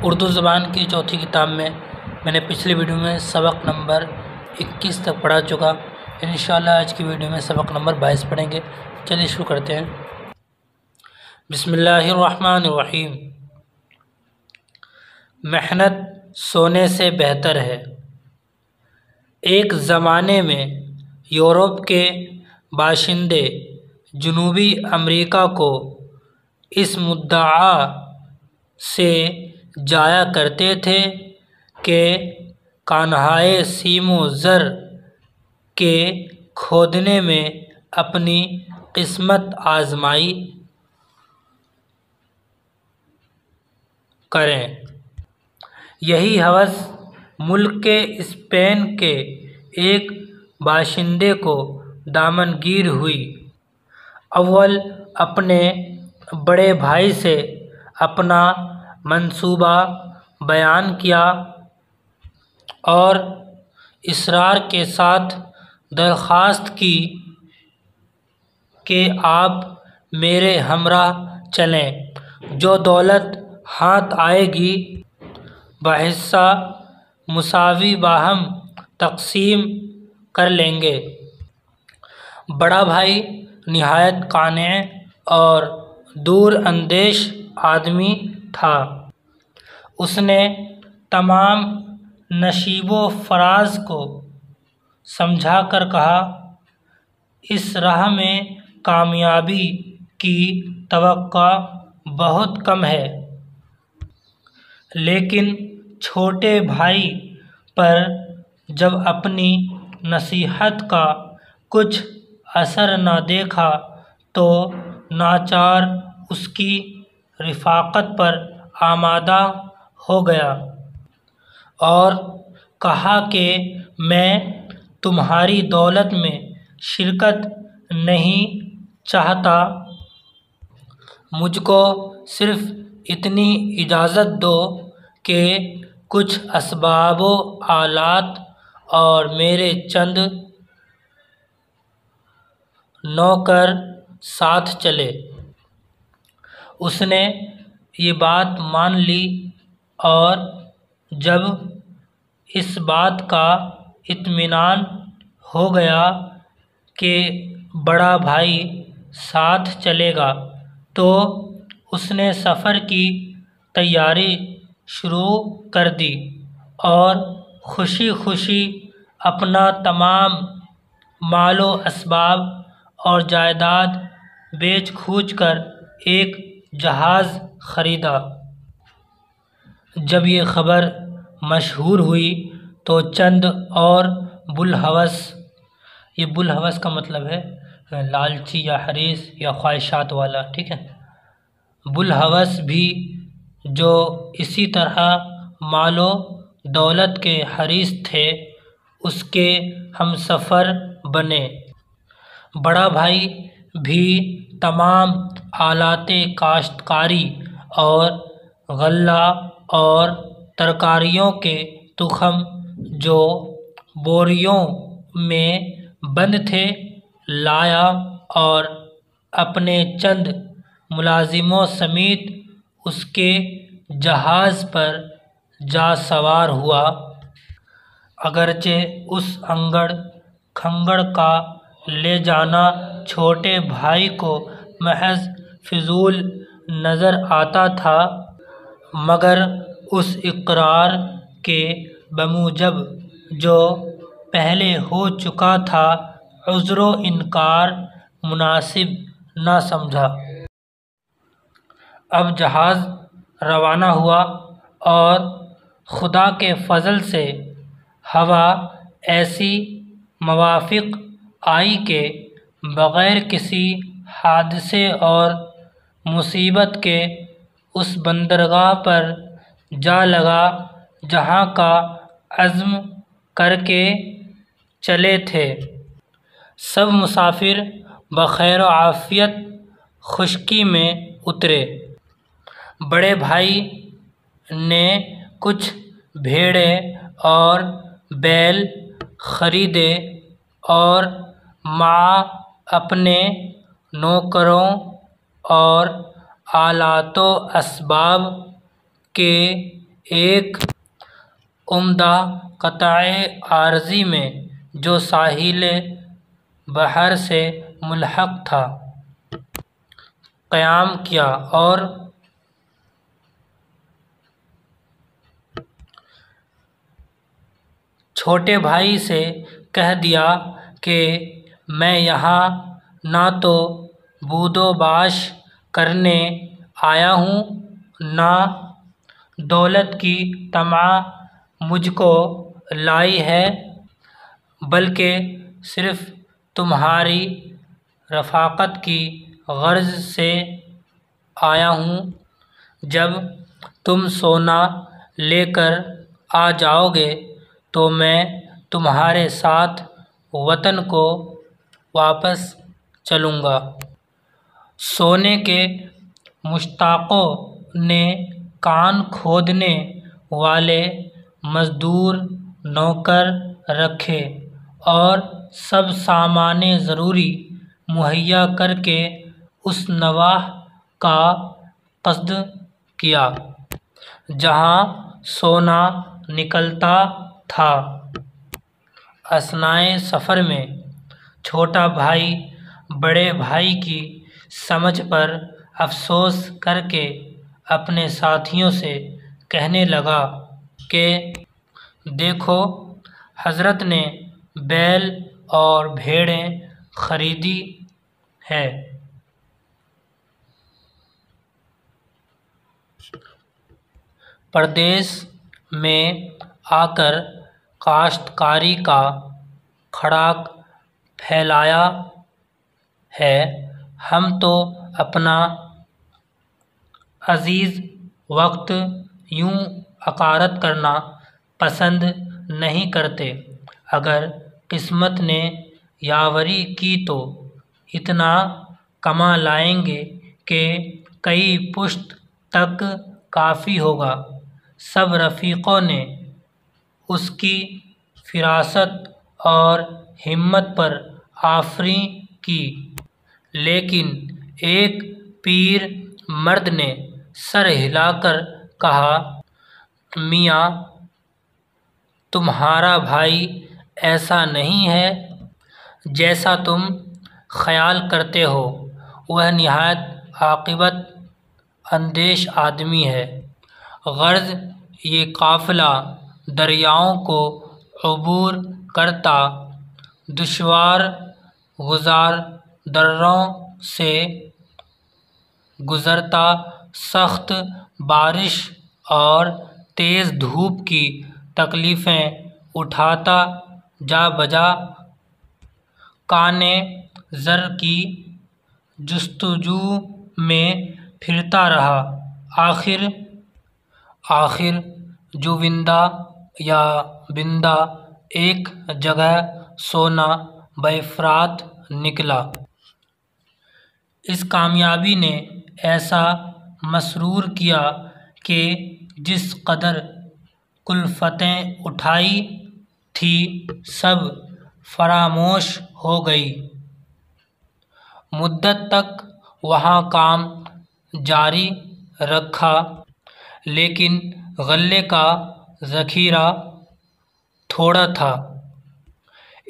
اردو زبان کی چوتھی کتاب میں نے پچھلی ویڈیو میں سبق نمبر 21 تک پڑھا چکا۔ انشاءاللہ آج کی ویڈیو میں سبق نمبر 22 پڑھیں گے۔ چلیے شروع کرتے ہیں۔ بسم اللہ الرحمن الرحیم۔ محنت سونے سے بہتر ہے۔ ایک زمانے میں یورپ کے باشندے جنوبی امریکہ کو اس مدعا سے جایا کرتے تھے کہ کانہائے سیم و زر کے کھودنے میں اپنی قسمت آزمائی کریں۔ یہی ہوس ملک کے اسپین کے ایک باشندے کو دامنگیر ہوئی۔ اول اپنے بڑے بھائی سے اپنا منصوبہ بیان کیا اور اصرار کے ساتھ درخواست کی کہ آپ میرے ہمراہ چلیں، جو دولت ہاتھ آئے گی بحصہ مساوی باہم تقسیم کر لیں گے۔ بڑا بھائی نہایت قانع اور دور اندیش آدمی تھا۔ اس نے تمام نشیب و فراز کو سمجھا کر کہا، اس راہ میں کامیابی کی توقع بہت کم ہے، لیکن چھوٹے بھائی پر جب اپنی نصیحت کا کچھ اثر نہ دیکھا تو ناچار اس کی رفاقت پر آمادہ ہو گیا اور کہا کہ میں تمہاری دولت میں شرکت نہیں چاہتا، مجھ کو صرف اتنی اجازت دو کہ کچھ اسباب و آلات اور میرے چند نوکر ساتھ چلے۔ اس نے یہ بات مان لی اور جب اس بات کا اطمینان ہو گیا کہ بڑا بھائی ساتھ چلے گا تو اس نے سفر کی تیاری شروع کر دی اور خوشی خوشی اپنا تمام مال و اسباب اور جائیداد بیچ کھوچ کر ایک جہاز خریدا۔ جب یہ خبر مشہور ہوئی تو چند اور بوالہوس، یہ بوالہوس کا مطلب ہے لالچی یا حریص یا خواہشات والا، ٹھیک ہے، بوالہوس بھی جو اسی طرح مال و دولت کے حریص تھے اس کے ہمسفر بنے۔ بڑا بھائی بھی تمام آلات کاشتکاری اور غلہ اور ترکاریوں کے تخم جو بوریوں میں بند تھے لایا اور اپنے چند ملازموں سمیت اس کے جہاز پر جا سوار ہوا۔ اگرچہ اس انگڑ کھنگڑ کا لے جانا چھوٹے بھائی کو محض فضول نظر آتا تھا، مگر اس اقرار کے بموجب جو پہلے ہو چکا تھا عذر و انکار مناسب نہ سمجھا۔ اب جہاز روانہ ہوا اور خدا کے فضل سے ہوا ایسی موافق آئی کہ بغیر کسی حادثے اور مصیبت کے اس بندرگاہ پر جا لگا جہاں کا عزم کر کے چلے تھے۔ سب مسافر بخیر و عافیت خشکی میں اترے۔ بڑے بھائی نے کچھ بھیڑیں اور بیل خریدے اور مع اپنے نوکروں اور آلات و اسباب کے ایک عمدہ قطع عارضی میں جو ساحل بحر سے ملحق تھا قیام کیا اور چھوٹے بھائی سے کہہ دیا کہ میں یہاں نہ تو بود و باش کرنے آیا ہوں، نہ دولت کی طمع مجھ کو لائی ہے، بلکہ صرف تمہاری رفاقت کی غرض سے آیا ہوں۔ جب تم سونا لے کر آ جاؤ گے تو میں تمہارے ساتھ وطن کو واپس چلوں گا۔ سونے کے مشتاقوں نے کان کھودنے والے مزدور نوکر رکھے اور سب سامان ضروری مہیا کر کے اس نواح کا قصد کیا جہاں سونا نکلتا تھا۔ اثنائے سفر میں چھوٹا بھائی بڑے بھائی کی سمجھ پر افسوس کر کے اپنے ساتھیوں سے کہنے لگا کہ دیکھو، حضرت نے بیل اور بھیڑیں خریدی ہے، پردیس میں آ کر کاشتکاری کا کھڑاک پھیلایا ہے، ہم تو اپنا عزیز وقت یوں عقارت کرنا پسند نہیں کرتے۔ اگر قسمت نے یاوری کی تو اتنا کما لائیں گے کہ کئی پشت تک کافی ہوگا۔ سب رفیقوں نے اس کی فراست اور ہمت پر آفرین کی، لیکن ایک پیر مرد نے سر ہلا کر کہا، میاں، تمہارا بھائی ایسا نہیں ہے جیسا تم خیال کرتے ہو، وہ نہایت عاقبت اندیش آدمی ہے۔ غرض یہ قافلہ دریاؤں کو عبور کرتا، دشوار گزار دروں سے گزرتا، سخت بارش اور تیز دھوپ کی تکلیفیں اٹھاتا، جا بجا کانِ زر کی جستجو میں پھرتا رہا۔ آخر جووندہ یا بندہ ایک جگہ سونا بے افراط نکلا۔ اس کامیابی نے ایسا مسرور کیا کہ جس قدر کلفتیں اٹھائی تھیں سب فراموش ہو گئی۔ مدت تک وہاں کام جاری رکھا، لیکن غلے کا ذخیرہ تھوڑا تھا،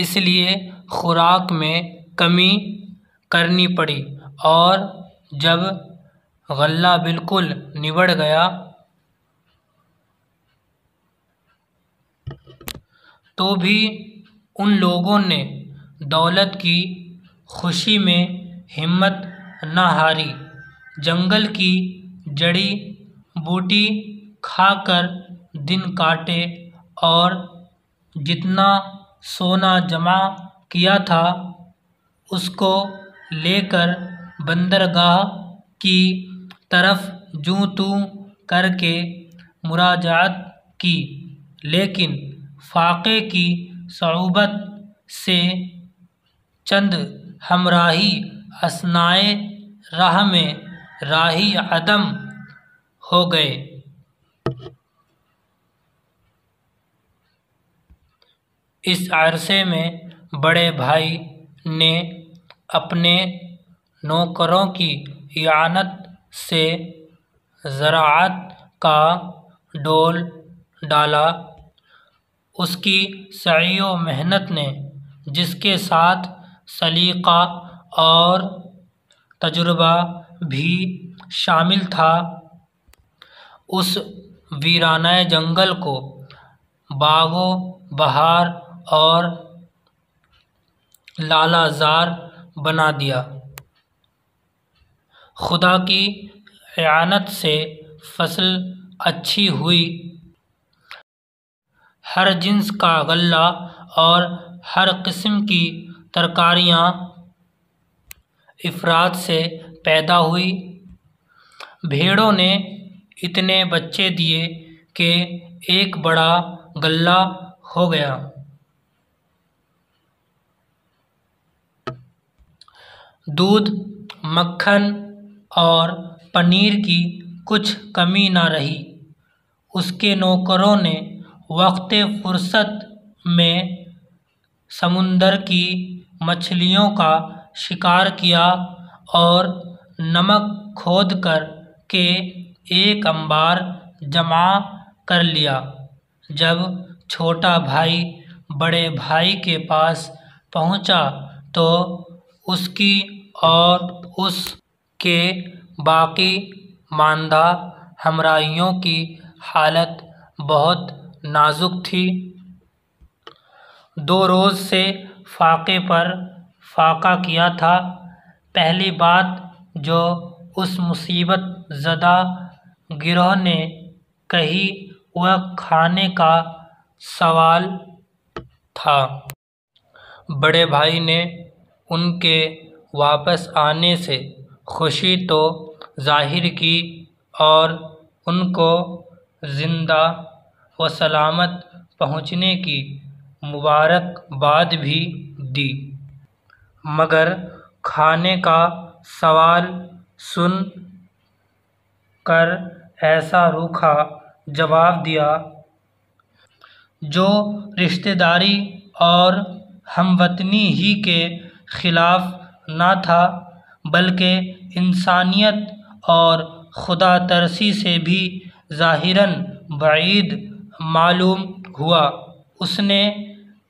اس لیے خوراک میں کمی کرنی پڑی، اور جب غلہ بالکل نبڑ گیا تو بھی ان لوگوں نے دولت کی خوشی میں ہمت نہ ہاری، جنگل کی جڑی بوٹی کھا کر دن کاٹے اور جتنا سونا جمع کیا تھا اس کو لے کر بندرگاہ کی طرف جوں توں کر کے مراجعت کی، لیکن فاقے کی صعوبت سے چند ہمراہی اثنائے راہ میں راہی عدم ہو گئے۔ اس عرصے میں بڑے بھائی نے اپنے نوکروں کی اعانت سے زراعت کا ڈول ڈالا۔ اس کی سعی و محنت نے، جس کے ساتھ سلیقہ اور تجربہ بھی شامل تھا، اس ویرانہ جنگل کو باغ و بہار اور لالا زار بنا دیا۔ خدا کی اعانت سے فصل اچھی ہوئی۔ ہر جنس کا غلہ اور ہر قسم کی ترکاریاں افراط سے پیدا ہوئی۔ بھیڑوں نے اتنے بچے دیے کہ ایک بڑا غلہ ہو گیا۔ دودھ، مکھن اور پنیر کی کچھ کمی نہ رہی۔ اس کے نوکروں نے وقت فرصت میں سمندر کی مچھلیوں کا شکار کیا اور نمک کھود کر کے ایک انبار جمع کر لیا۔ جب چھوٹا بھائی بڑے بھائی کے پاس پہنچا تو اس کی اور اس کے باقی ماندہ ہمراہیوں کی حالت بہت نازک تھی۔ 2 روز سے فاقے پر فاقہ کیا تھا۔ پہلی بات جو اس مصیبت زدہ گروہ نے کہی وہ کھانے کا سوال تھا۔ بڑے بھائی نے ان کے واپس آنے سے خوشی تو ظاہر کی اور ان کو زندہ و سلامت پہنچنے کی مبارکباد بھی دی، مگر کھانے کا سوال سن کر ایسا روکھا جواب دیا جو رشتہ داری اور ہم وطنی ہی کے خلاف نہ تھا، بلکہ انسانیت اور خدا ترسی سے بھی ظاہراً بعید معلوم ہوا۔ اس نے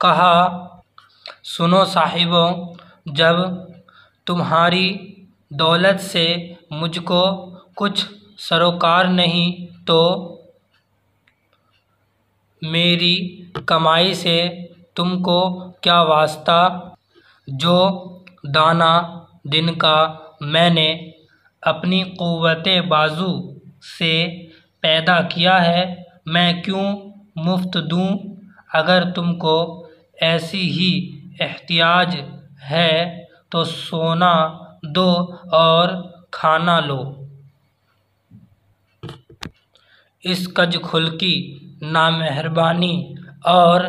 کہا، سنو صاحبو، جب تمہاری دولت سے مجھ کو کچھ سروکار نہیں تو میری کمائی سے تم کو کیا واسطہ؟ جو دانہ دن کا میں نے اپنی قوت بازو سے پیدا کیا ہے میں کیوں مفت دوں؟ اگر تم کو ایسی ہی احتیاج ہے تو سونا دو اور کھانا لو۔ اس کج خلقی، نامہربانی اور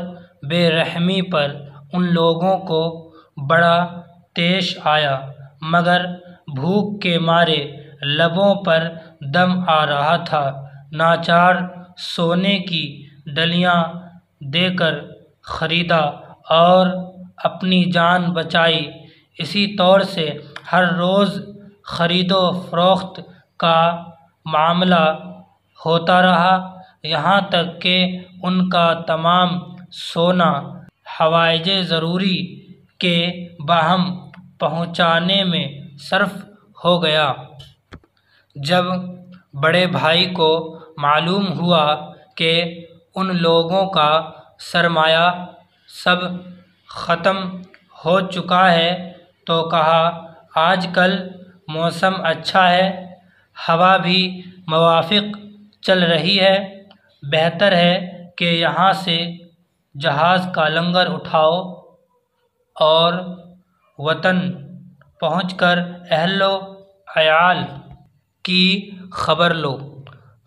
بے رحمی پر ان لوگوں کو بڑا طیش آیا، مگر بھوک کے مارے لبوں پر دم آ رہا تھا۔ ناچار سونے کی ڈلیاں دے کر خریدا اور اپنی جان بچائی۔ اسی طور سے ہر روز خرید و فروخت کا معاملہ ہوتا رہا، یہاں تک کہ ان کا تمام سونا حوائج ضروری کے باہم پہنچانے میں صرف ہو گیا۔ جب بڑے بھائی کو معلوم ہوا کہ ان لوگوں کا سرمایہ سب ختم ہو چکا ہے تو کہا، آج کل موسم اچھا ہے، ہوا بھی موافق چل رہی ہے، بہتر ہے کہ یہاں سے جہاز کا لنگر اٹھاؤ اور وطن پہنچ کر اہل و عیال کی خبر لو۔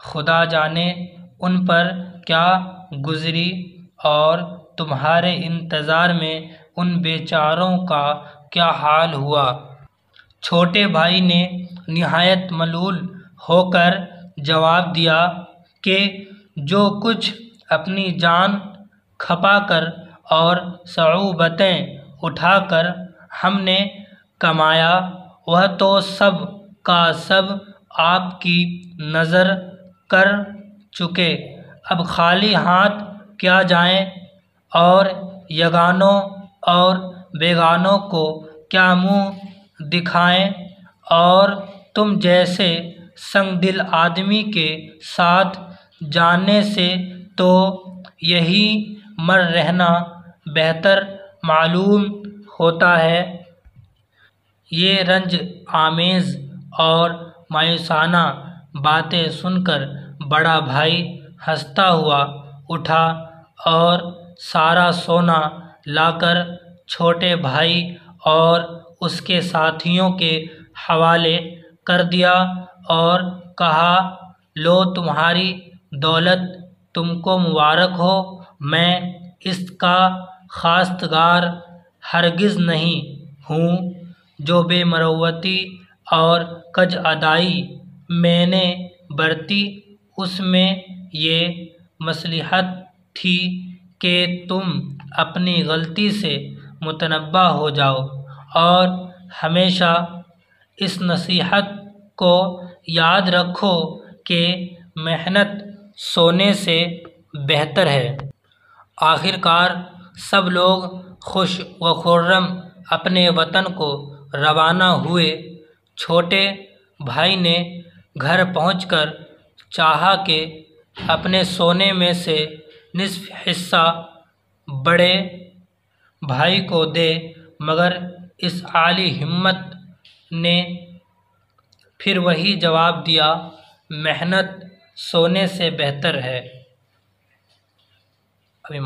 خدا جانے ان پر کیا گزری اور تمہارے انتظار میں ان بیچاروں کا کیا حال ہوا۔ چھوٹے بھائی نے نہایت ملول ہو کر جواب دیا کہ جو کچھ اپنی جان کھپا کر اور صعوبتیں اٹھا کر ہم نے کمایا وہ تو سب کا سب آپ کی نذر کر چکے، اب خالی ہاتھ کیا جائیں اور یگانوں اور بیگانوں کو کیا منہ دکھائیں، اور تم جیسے سنگ دل آدمی کے ساتھ جانے سے تو یہی مر رہنا بہتر معلوم ہوتا ہے۔ یہ رنج آمیز اور مایوسانہ باتیں سن کر بڑا بھائی ہنستا ہوا اٹھا اور سارا سونا لا کر چھوٹے بھائی اور اس کے ساتھیوں کے حوالے کر دیا اور کہا، لو تمہاری دولت تم کو مبارک ہو، میں اس کا خواستگار ہرگز نہیں ہوں۔ جو بے مروتی اور کج ادائی میں نے برتی اس میں یہ مصلحت تھی کہ تم اپنی غلطی سے متنبہ ہو جاؤ اور ہمیشہ اس نصیحت کو یاد رکھو کہ محنت سونے سے بہتر ہے۔ آخر کار سب لوگ خوش و خرم اپنے وطن کو روانہ ہوئے۔ چھوٹے بھائی نے گھر پہنچ کر چاہا کہ اپنے سونے میں سے نصف حصہ بڑے بھائی کو دے، مگر اس عالی ہمت نے پھر وہی جواب دیا، محنت سونے سے بہتر ہے۔ ابھی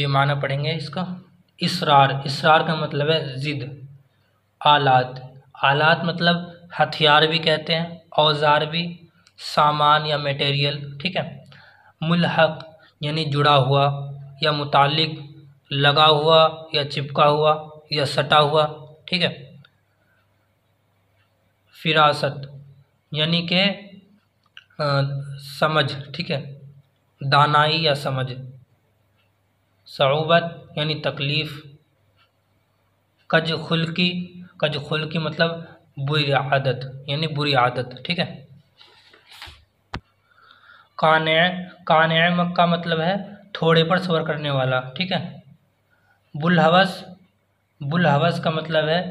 معنی پڑھیں گے اس کا۔ اسرار کا مطلب ہے ضد۔ آلات مطلب ہتھیار بھی کہتے ہیں، اوزار بھی، سامان یا میٹیریل، ٹھیک ہے۔ ملحق یعنی جڑا ہوا یا متعلق، لگا ہوا یا چپکا ہوا یا سٹا ہوا، ٹھیک ہے۔ فراست یعنی کہ سمجھ، ٹھیک ہے، دانائی یا سمجھ۔ صعوبت یعنی تکلیف۔ کج خلقی مطلب بری عادت یعنی بری عادت، ٹھیک ہے۔ قانع کا مطلب ہے تھوڑے پر صبر کرنے والا، ٹھیک ہے۔ بلحوث کا مطلب ہے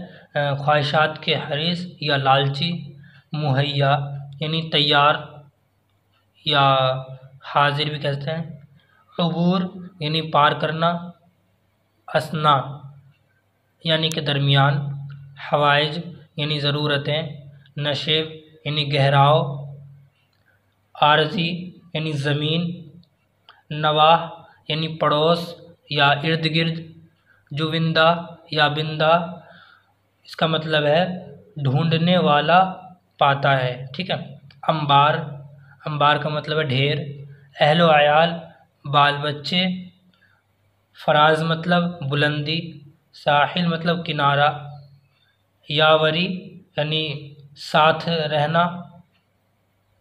خواہشات کے حریص یا لالچی۔ مہیا یعنی تیار یا حاضر بھی کہتے ہیں۔ عبور یعنی پار کرنا۔ اثنا یعنی کہ درمیان۔ حوائج یعنی ضرورتیں۔ نشیب یعنی گہراؤ۔ عارضی یعنی زمین۔ نواح یعنی پڑوس یا ارد گرد۔ جوندہ یا بندہ، اس کا مطلب ہے ڈھونڈنے والا پاتا ہے، ٹھیک ہے۔ انبار کا مطلب ہے ڈھیر۔ اہل و عیال، بال بچے۔ فراز مطلب بلندی۔ ساحل مطلب کنارہ۔ یاوری یعنی ساتھ رہنا۔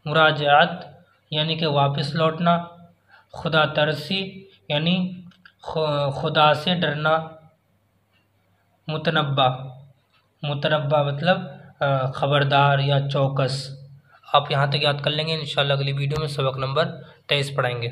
مراجعت یعنی کہ واپس لوٹنا۔ خدا ترسی یعنی خدا سے ڈرنا۔ متنبہ مطلب خبردار یا چوکس۔ آپ یہاں تک یاد کر لیں گے، انشاءاللہ اگلی ویڈیو میں سبق نمبر 23 پڑھائیں گے۔